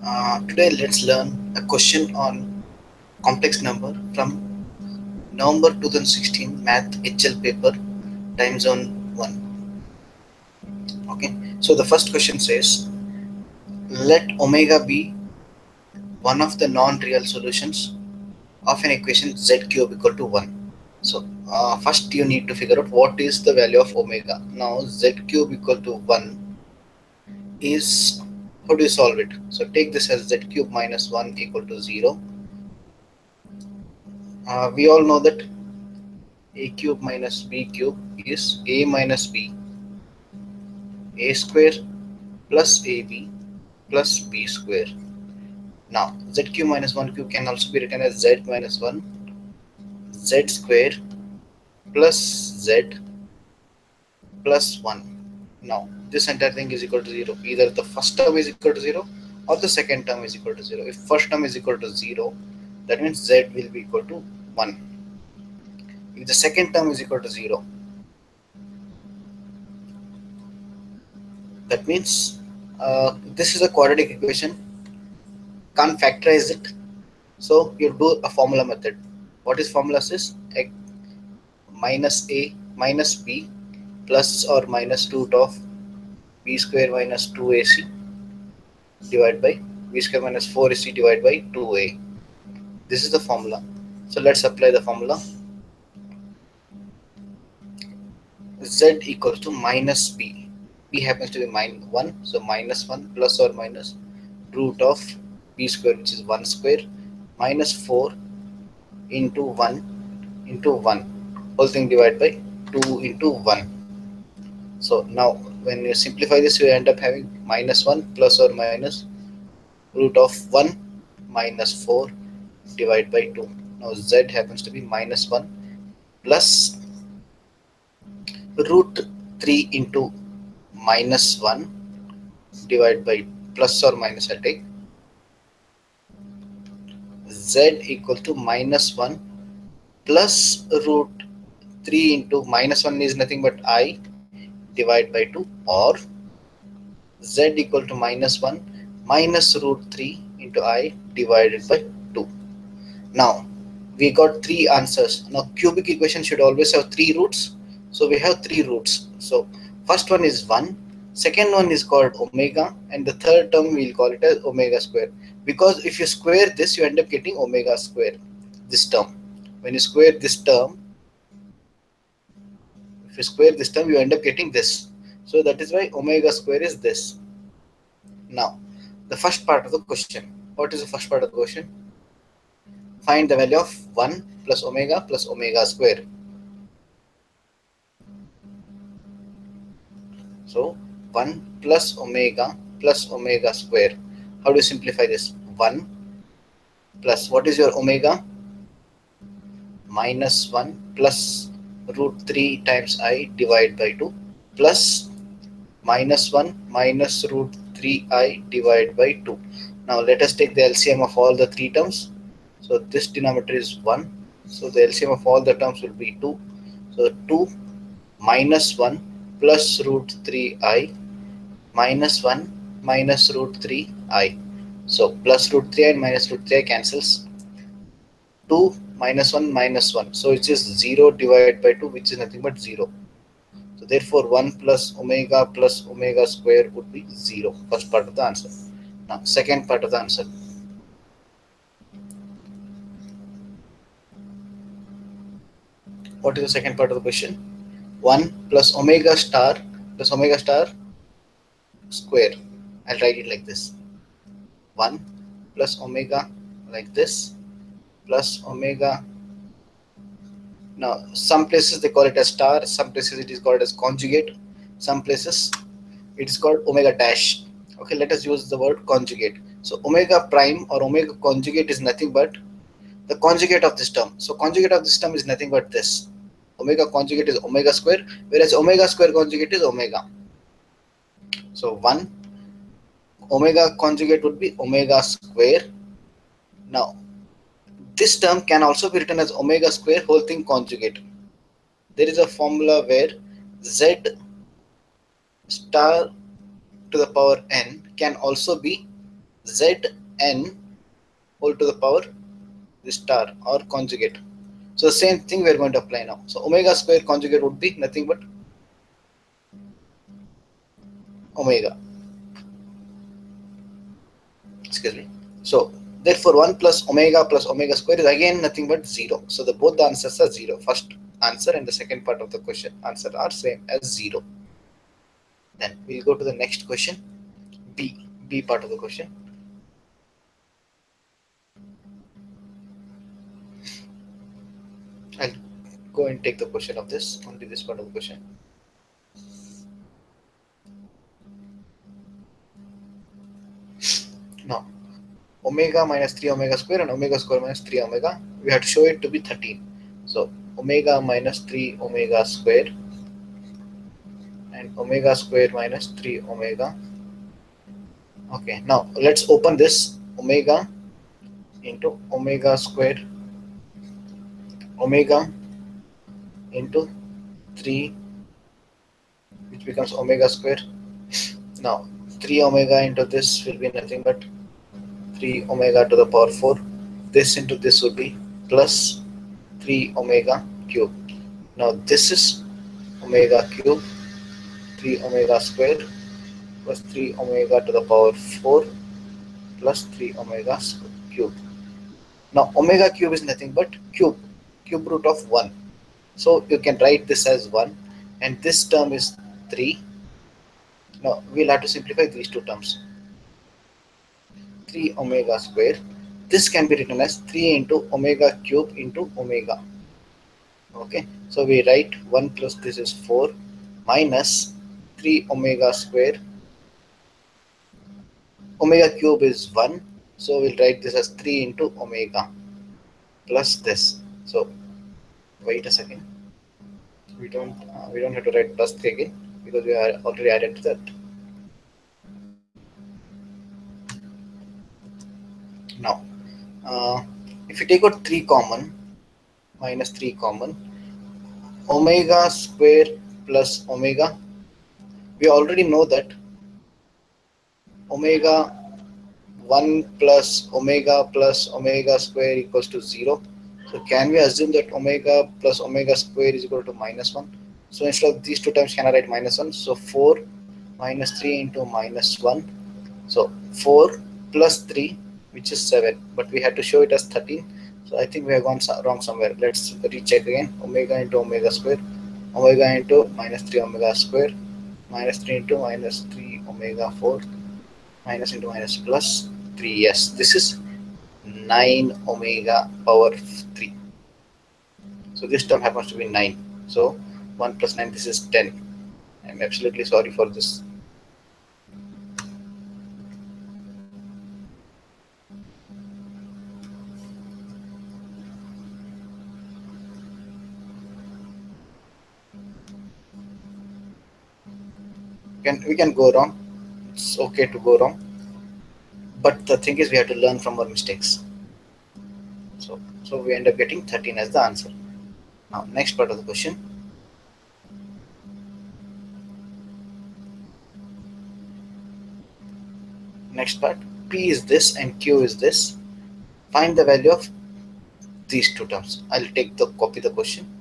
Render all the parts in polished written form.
Today let's learn a question on complex number from November 2016 Math HL paper, time zone 1. Okay, so the first question says, let omega be one of the non-real solutions of an equation z cube equal to 1. So first you need to figure out what is the value of omega. Now z cube equal to 1 is, how do you solve it? So take this as z cube minus 1 equal to 0. We all know that a cube minus b cube is a minus b, a square plus ab plus b square. Now z cube minus 1 cube can also be written as z minus 1 z square plus z plus 1. Now this entire thing is equal to 0. Either the first term is equal to 0 or the second term is equal to 0. If first term is equal to 0, that means z will be equal to 1. If the second term is equal to 0, that means this is a quadratic equation, can't factorize it, so you do a formula method. What is formula is minus a minus b plus or minus root of b square minus 2ac divided by b square minus 4ac divided by 2a. This is the formula. So let's apply the formula. Z equals to minus b. B happens to be minus 1, so minus 1 plus or minus root of b square, which is 1 square, minus 4 into 1 into 1, whole thing divided by 2 into 1. So now when you simplify this, you end up having minus 1 plus or minus root of 1 minus 4 divided by 2. Now z happens to be minus 1 plus root 3 into minus 1 divided by plus or minus, I take z equal to minus 1 plus root 3 into minus 1 is nothing but I divided by 2, or z equal to minus 1 minus root 3 into I divided by 2. Now we got three answers. Now cubic equation should always have three roots, so we have three roots. So first one is 1, second one is called omega, and the third term we'll call it as omega square, because if you square this you end up getting omega square, this term. When you square this term, if you square this term you end up getting this, so that is why omega square is this. Now the first part of the question, what is the first part of the question? Find the value of 1 plus omega square. So 1 plus omega square. How do you simplify this? 1 plus, what is your omega? Minus 1 plus root 3 times I divided by 2 plus minus 1 minus root 3I divided by 2. Now let us take the LCM of all the three terms. So this denominator is 1. So the LCM of all the terms will be 2. So 2 minus 1 plus root 3I minus 1 minus root 3I. So plus root 3I and minus root 3I cancels. 2 minus 1 minus 1. So it is 0 divided by 2, which is nothing but 0. So therefore 1 plus omega square would be 0. First part of the answer. Now second part of the answer. What is the second part of the question? 1 plus omega star square. I'll write it like this. 1 plus omega like this plus omega. Now some places they call it as star, some places it is called as conjugate, some places it is called omega dash. Okay, let us use the word conjugate. So omega prime or omega conjugate is nothing but the conjugate of this term. So conjugate of this term is nothing but this. Omega conjugate is omega square, whereas omega square conjugate is omega. So 1 omega conjugate would be omega square. Now this term can also be written as omega square whole thing conjugate. There is a formula where z star to the power n can also be Zn whole to the power this star or conjugate. So the same thing we are going to apply now. So omega square conjugate would be nothing but omega. Excuse me. So therefore 1 plus omega square is again nothing but 0. So both the answers are 0. First answer and the second part of the question answer are same as 0. Then we'll go to the next question. B part of the question. I'll go and take the question of this, only this part of the question. Now omega minus 3 omega square and omega square minus 3 omega, we have to show it to be 13. So omega minus 3 omega square and omega square minus 3 omega. Okay, now let's open this omega into omega square omega into 3, which becomes omega square. Now 3 omega into this will be nothing but 3 omega to the power 4. This into this would be plus 3 omega cube. Now this is omega cube, 3 omega square plus 3 omega to the power 4 plus 3 omega cube. Now omega cube is nothing but cube root of 1. So you can write this as 1 and this term is 3. Now we'll have to simplify these two terms. 3 omega square. This can be written as 3 into omega cube into omega. Okay, so we write 1 plus this is 4 minus 3 omega square. Omega cube is 1, so we'll write this as 3 into omega plus this. So wait a second, we don't have to write plus 3 again because we are already added to that. Now if you take out 3 common, minus 3 common, omega square plus omega, we already know that omega 1 plus omega square equals to 0. So can we assume that omega plus omega square is equal to minus 1? So instead of these two terms, can I write minus 1? So 4 minus 3 into minus 1. So 4 plus 3, which is 7, but we had to show it as 13. So I think we have gone wrong somewhere. Let's recheck again. Omega into omega square, omega into minus 3 omega square, minus 3 into minus 3 omega 4, minus into minus plus 3. Yes, this is 9 omega power 3. So this term happens to be 9. So 1 plus 9, this is 10. I'm absolutely sorry for this. We can go wrong. It's okay to go wrong. But the thing is, we have to learn from our mistakes. So we end up getting 13 as the answer. Now next part of the question. Next part, P is this and Q is this. Find the value of these two terms. I'll copy the question.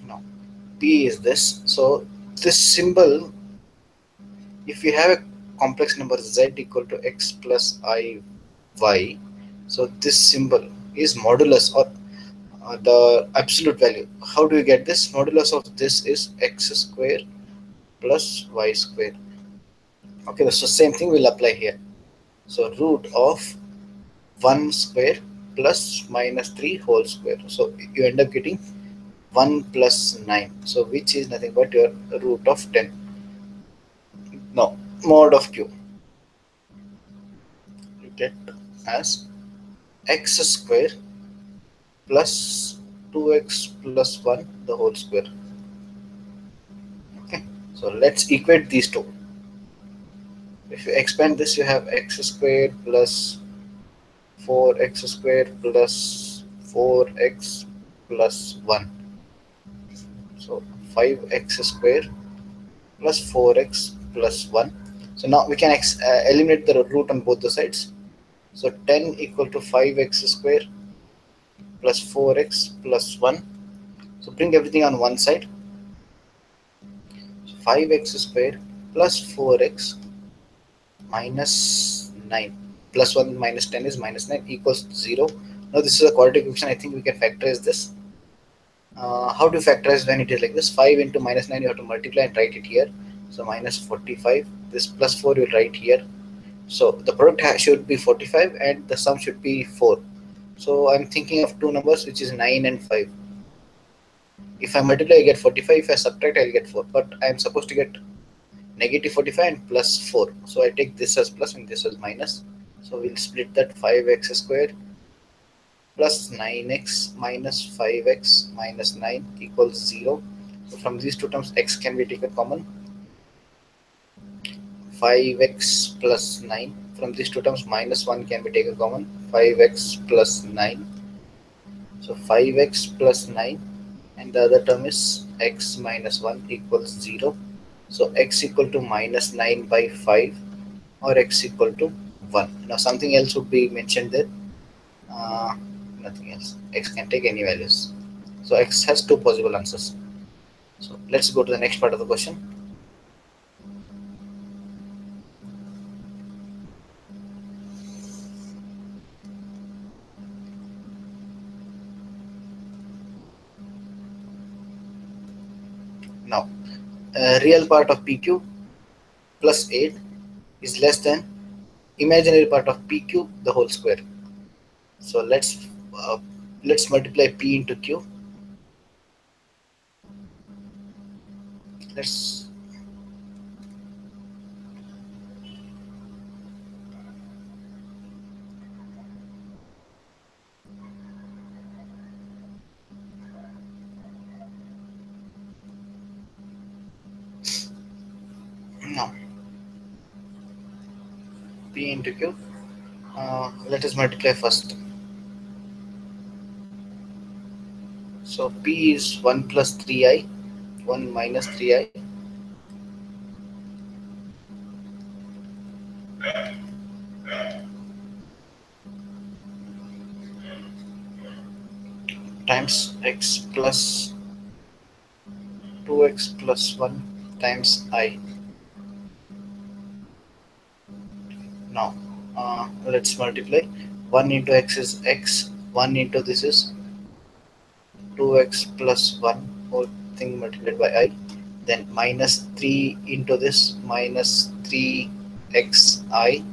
Now P is this. So this symbol, if we have a complex number z equal to x plus I y, so this symbol is modulus or the absolute value. How do you get this? Modulus of this is x square plus y square. Okay, so same thing will apply here. So root of 1 square plus minus 3 whole square. So you end up getting 1 plus 9. So which is nothing but your root of 10. Now mod of q, you get as x square plus 2x plus 1 the whole square. Okay, so let's equate these two. If you expand this, you have x squared plus 4x squared plus 4x plus 1. So 5x squared plus 4x plus 1. So now we can eliminate the root on both the sides. So 10 equal to 5x square plus 4x plus 1. So bring everything on one side. So 5x square plus 4x minus 9 plus 1 minus 10 is minus 9 equals 0. Now this is a quadratic equation. I think we can factorize this. How to factorize when it is like this? 5 into minus 9 you have to multiply and write it here. So minus 45. This plus 4 you will write here. So the product should be 45 and the sum should be 4. So I'm thinking of two numbers which is 9 and 5. If I multiply I get 45, if I subtract I'll get 4, but I'm supposed to get negative 45 and plus 4. So I take this as plus and this as minus. So we'll split that. 5x squared plus 9x minus 5x minus 9 equals 0. So from these two terms x can be taken common. 5x plus 9. From these two terms minus 1 can be taken common. 5x plus 9. So 5x plus 9 and the other term is x minus 1 equals 0. So x equal to minus 9 by 5 or x equal to 1. Now something else would be mentioned there. Uh, Nothing else. X can take any values. So x has two possible answers. So let's go to the next part of the question. Now, real part of PQ plus 8 is less than imaginary part of PQ the whole square. So let's multiply P into Q. Let's now P into Q. Let us multiply first. So P is 1 plus 3i, 1 minus 3i times x plus 2x plus 1 times I. Now let's multiply. 1 into x is x, 1 into this is 2x plus 1 whole thing multiplied by I. Then minus 3 into this minus 3xi,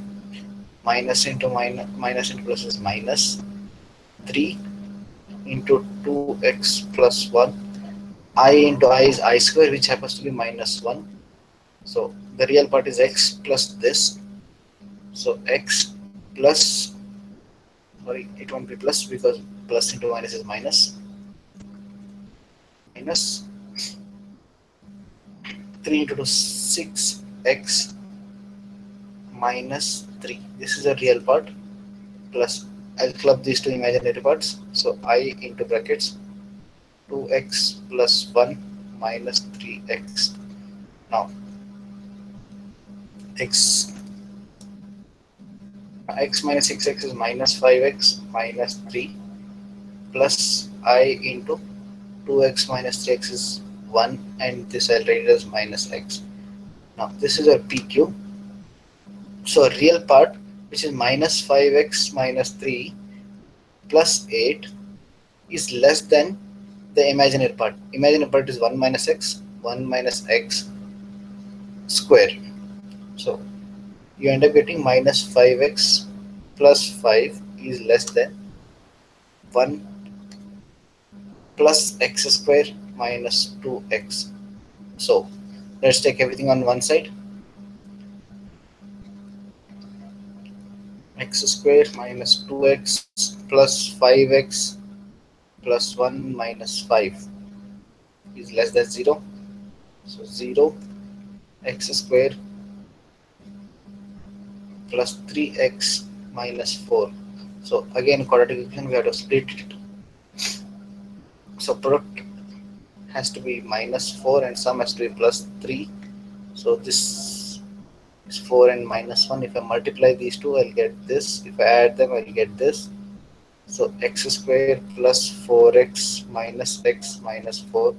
minus into minus into plus is minus 3 into 2x plus 1. I into I is I square, which happens to be minus 1. So the real part is x plus this. So x plus, sorry, it won't be plus because plus into minus is minus. Minus 3 into 6x minus 3. This is a real part. Plus, I'll club these two imaginary parts. So I into brackets 2x plus 1 minus 3x. Now x minus 6x is minus 5x minus 3 plus I into 2x minus 3x is 1 and this I'll write it as minus x. Now this is our PQ. So real part, which is minus 5x minus 3 plus 8, is less than the imaginary part. Imaginary part is 1 minus x, 1 minus x square. So you end up getting minus 5x plus 5 is less than 1 plus x square minus 2x. So let's take everything on one side. X square minus 2x plus 5x plus 1 minus 5 is less than 0. So 0 x square plus 3x minus 4. So again quadratic equation we have to split it. So product has to be minus 4 and sum has to be plus 3. So this is 4 and minus 1. If I multiply these two, I'll get this. If I add them, I'll get this. So x square plus 4x minus x minus 4.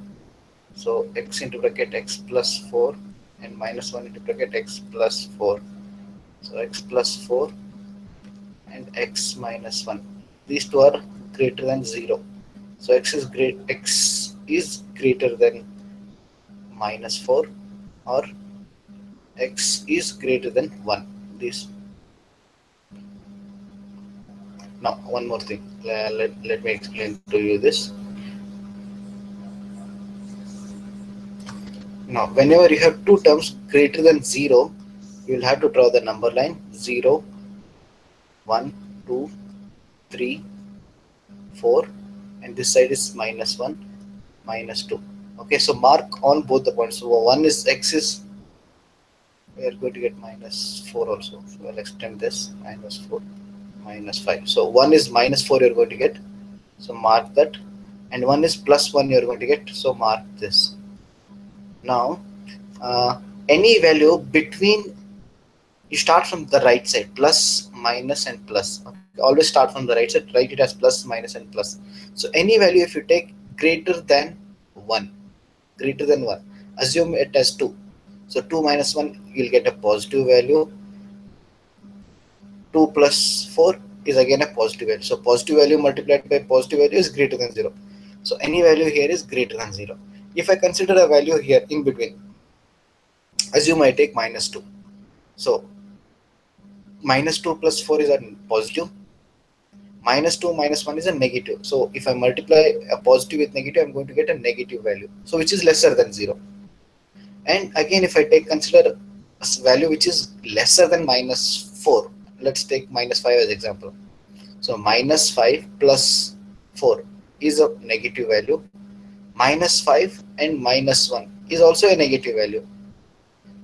So x into bracket x plus 4 and minus 1 into bracket x plus 4. So x plus 4 and x minus 1. These two are greater than 0. So x is greater than minus 4 or x is greater than 1. This. Now one more thing, let me explain to you this. Now whenever you have two terms greater than 0, you will have to draw the number line 0, 1, 2, 3, 4, and this side is minus 1, minus 2. Okay, so mark on both the points. So one is x is, we are going to get minus 4 also. So I'll extend this minus 4, minus 5. So one is minus 4 you're going to get. So mark that. And one is plus 1 you're going to get. So mark this. Now, any value between, you start from the right side, plus, minus, and plus. Okay. Always start from the right side, write it as plus, minus, and plus. So any value if you take greater than 1, assume it as 2. So 2 minus 1, you'll get a positive value. 2 plus 4 is again a positive value. So positive value multiplied by positive value is greater than 0. So any value here is greater than 0. If I consider a value here in between, assume I take minus 2. So minus 2 plus 4 is a positive. Minus 2 minus 1 is a negative. So if I multiply a positive with negative, I'm going to get a negative value. So which is lesser than 0. And again, if I consider a value which is lesser than minus 4, let's take minus 5 as example. So minus 5 plus 4 is a negative value. Minus 5 and minus 1 is also a negative value.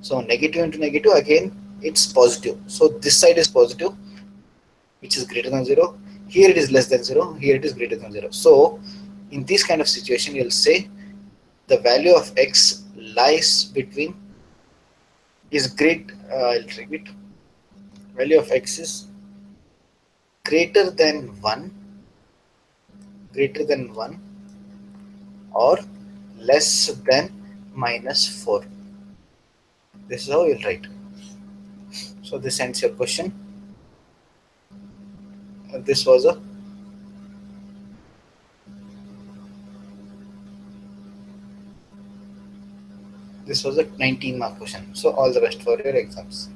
So negative into negative, again it's positive. So this side is positive, which is greater than 0. Here it is less than 0. Here it is greater than 0. So in this kind of situation, you'll say the value of x lies between is great. I'll repeat. Value of x is greater than 1, or less than minus 4. This is how you'll write. So this ends your question. This was a 19 mark question. So all the best for your exams.